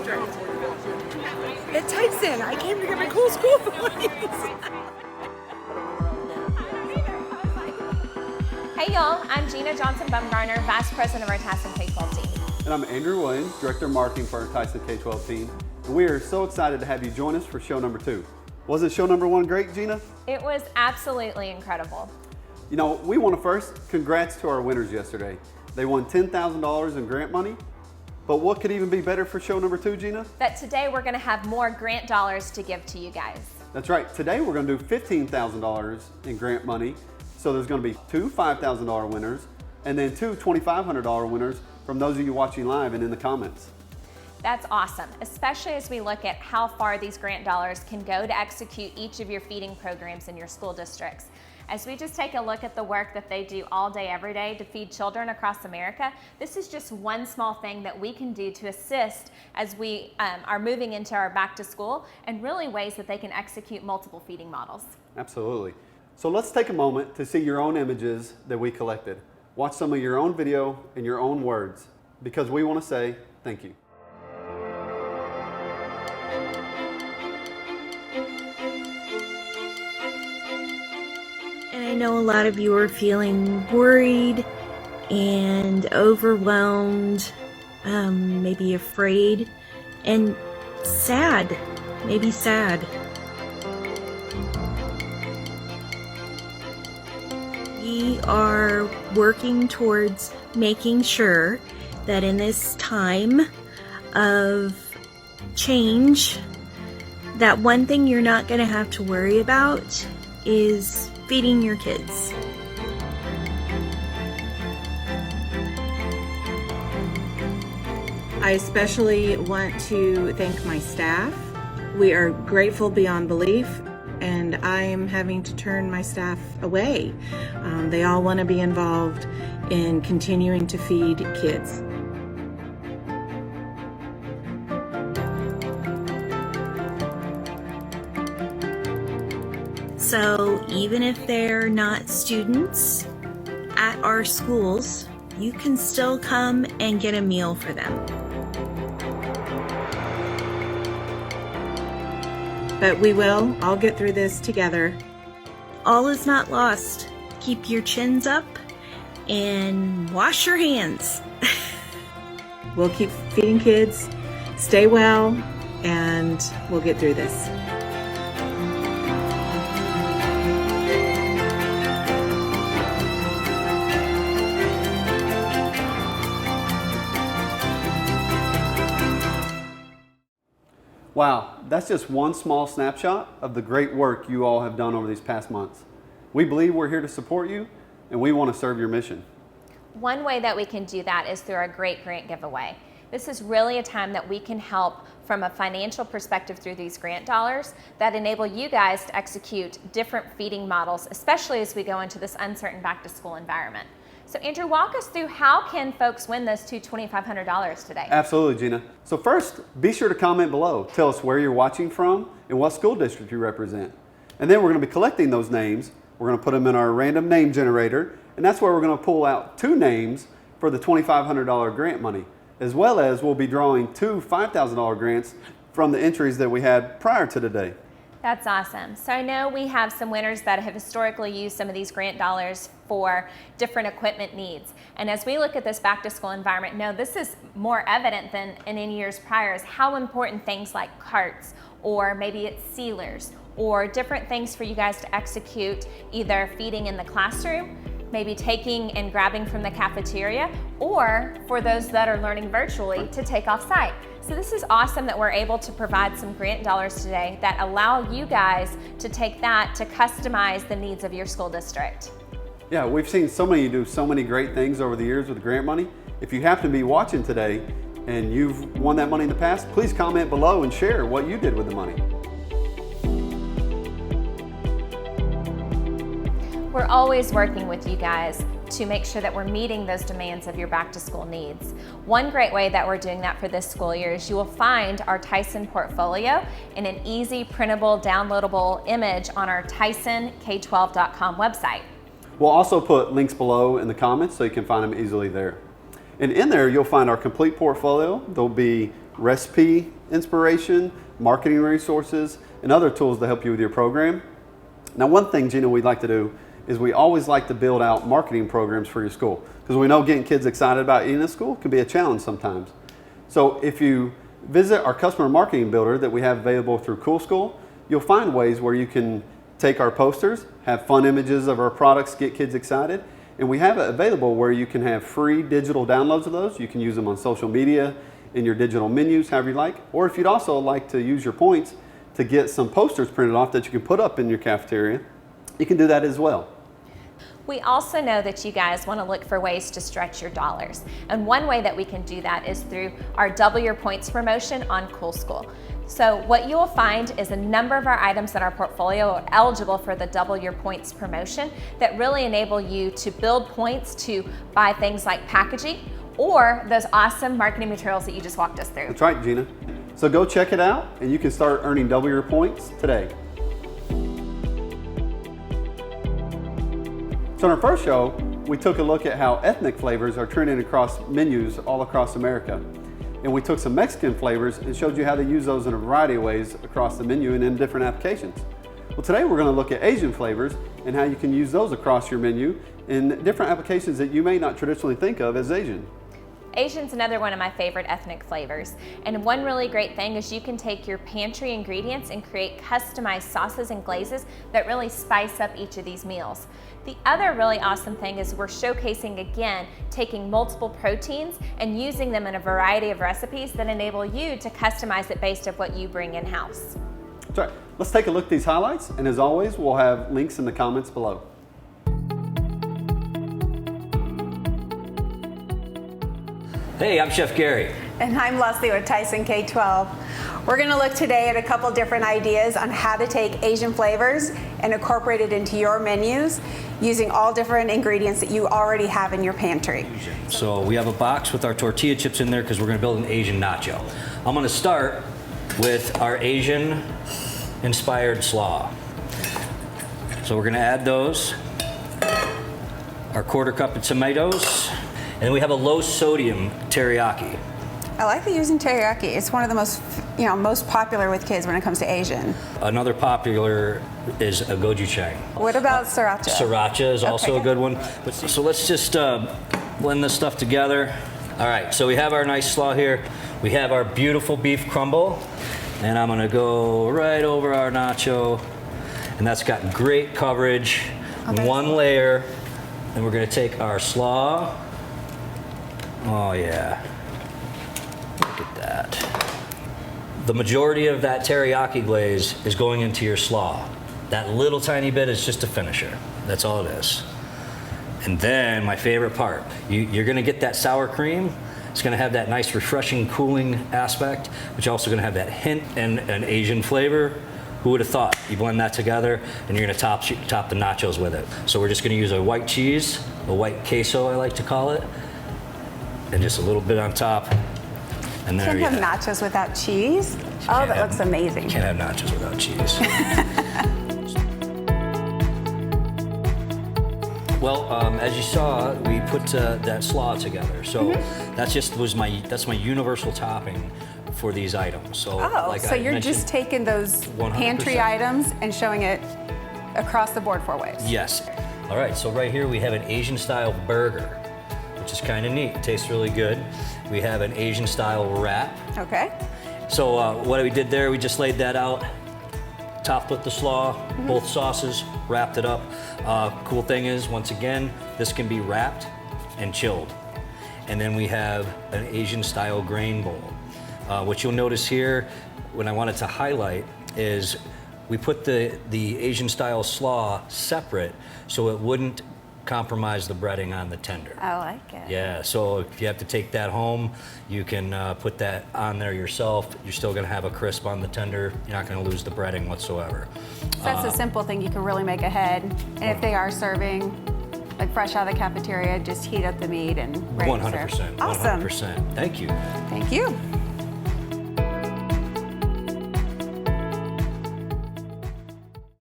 district. At Tyson, I came to get my cool school points. Hey y'all, I'm Gina Johnson-Bumgarner, Vice President of our Tyson K12 team. And I'm Andrew Williams, Director of Marketing for our Tyson K12 team. And we are so excited to have you join us for show number 2. Wasn't show number 1 great, Gina? It was absolutely incredible. You know, we want to first congrats to our winners yesterday. They won $10,000 in grant money. But what could even be better for show number 2, Gina? That today we're going to have more grant dollars to give to you guys. That's right. Today we're going to do $15,000 in grant money. So there's going to be 2 $5,000 winners and then 2 $2,500 winners from those of you watching live and in the comments. That's awesome, especially as we look at how far these grant dollars can go to execute each of your feeding programs in your school districts. As we just take a look at the work that they do all day, every day to feed children across America, this is just one small thing that we can do to assist as we are moving into our back to school, and really ways that they can execute multiple feeding models. Absolutely. So let's take a moment to see your own images that we collected. Watch some of your own video and your own words, because we want to say thank you. And I know a lot of you are feeling worried and overwhelmed, maybe afraid, and sad, maybe sad. We are working towards making sure that in this time of change, that one thing you're not going to have to worry about is feeding your kids. I especially want to thank my staff. We are grateful beyond belief, and I am having to turn my staff away. They all want to be involved in continuing to feed kids. So even if they're not students at our schools, you can still come and get a meal for them. But we will all get through this together. All is not lost. Keep your chins up and wash your hands. We'll keep feeding kids, stay well, and we'll get through this. Wow, that's just one small snapshot of the great work you all have done over these past months. We believe we're here to support you, and we want to serve your mission. One way that we can do that is through our great grant giveaway. This is really a time that we can help from a financial perspective through these grant dollars that enable you guys to execute different feeding models, especially as we go into this uncertain back to school environment. So Andrew, walk us through how can folks win those two $2,500 today? Absolutely, Gina. So first, be sure to comment below. Tell us where you're watching from and what school district you represent. And then we're going to be collecting those names. We're going to put them in our random name generator, and that's where we're going to pull out 2 names for the $2,500 grant money, as well as we'll be drawing 2 $5,000 grants from the entries that we had prior to today. That's awesome. So I know we have some winners that have historically used some of these grant dollars for different equipment needs. And as we look at this back to school environment, no, this is more evident than in any years prior, is how important things like carts, or maybe it's sealers, or different things for you guys to execute, either feeding in the classroom, maybe taking and grabbing from the cafeteria, or for those that are learning virtually to take off site. So this is awesome that we're able to provide some grant dollars today that allow you guys to take that to customize the needs of your school district. Yeah, we've seen so many do so many great things over the years with grant money. If you happen to be watching today and you've won that money in the past, please comment below and share what you did with the money. We're always working with you guys to make sure that we're meeting those demands of your back to school needs. One great way that we're doing that for this school year is you will find our Tyson portfolio in an easy printable, downloadable image on our TysonK12.com website. We'll also put links below in the comments so you can find them easily there. And in there, you'll find our complete portfolio. There'll be recipe inspiration, marketing resources, and other tools to help you with your program. Now, one thing, Gina, we'd like to do is we always like to build out marketing programs for your school, because we know getting kids excited about eating at school can be a challenge sometimes. So if you visit our customer marketing builder that we have available through Cool School, you'll find ways where you can take our posters, have fun images of our products, get kids excited, and we have it available where you can have free digital downloads of those. You can use them on social media, in your digital menus, however you like, or if you'd also like to use your points to get some posters printed off that you can put up in your cafeteria, you can do that as well. We also know that you guys want to look for ways to stretch your dollars. And one way that we can do that is through our Double Your Points promotion on Cool School. So what you will find is a number of our items in our portfolio are eligible for the Double Your Points promotion that really enable you to build points to buy things like packaging or those awesome marketing materials that you just walked us through. That's right, Gina. So go check it out and you can start earning Double Your Points today. So in our first show, we took a look at how ethnic flavors are trending across menus all across America. And we took some Mexican flavors and showed you how to use those in a variety of ways across the menu and in different applications. Well, today we're going to look at Asian flavors and how you can use those across your menu in different applications that you may not traditionally think of as Asian. Asian's another one of my favorite ethnic flavors. And one really great thing is you can take your pantry ingredients and create customized sauces and glazes that really spice up each of these meals. The other really awesome thing is we're showcasing, again, taking multiple proteins and using them in a variety of recipes that enable you to customize it based on what you bring in-house. That's right. Let's take a look at these highlights, and as always, we'll have links in the comments below. Hey, I'm Chef Gary. And I'm Leslie with Tyson K12. We're going to look today at a couple different ideas on how to take Asian flavors and incorporate it into your menus using all different ingredients that you already have in your pantry. So we have a box with our tortilla chips in there because we're going to build an Asian nacho. I'm going to start with our Asian inspired slaw. So we're going to add those, our 1/4 cup of tomatoes, and then we have a low sodium teriyaki. I like the using teriyaki. It's one of the most popular with kids when it comes to Asian. Another popular is a gochujang. What about sriracha? Sriracha is also Okay. a good one. So let's just blend this stuff together. All right, so we have our nice slaw here. We have our beautiful beef crumble, and I'm gonna go right over our nacho, and that's got great coverage, one layer. And we're gonna take our slaw. Oh yeah. Look at that. The majority of that teriyaki glaze is going into your slaw. That little tiny bit is just a finisher. That's all it is. And then my favorite part, you're gonna get that sour cream. It's gonna have that nice refreshing cooling aspect, but you're also gonna have that hint and an Asian flavor. Who would have thought? You blend that together and you're gonna top the nachos with it. So we're just gonna use a white cheese, a white queso I like to call it, and just a little bit on top. And there Can't you have have nachos without cheese. Oh, that looks amazing. Can't have nachos without cheese. Well, as you saw, we put that slaw together. So that's my universal topping for these items. So, So you're just taking those 100%. pantry items and showing it across the board 4 ways. Yes. All right, so right here we have an Asian style burger, which is kind of neat. It tastes really good. We have an Asian style wrap. Okay. So what we did there, we just laid that out, topped with the slaw, both sauces, wrapped it up. Cool thing is, once again, this can be wrapped and chilled. And then we have an Asian style grain bowl. What you'll notice here, when I wanted to highlight, is we put the Asian style slaw separate so it wouldn't compromise the breading on the tender. I like it. Yeah, so if you have to take that home, you can put that on there yourself. You're still gonna have a crisp on the tender. You're not gonna lose the breading whatsoever. So that's a simple thing you can really make ahead. And if they are serving like fresh out of the cafeteria, just heat up the meat and ready to serve. 100%. Awesome. 100%. Thank you. Thank you.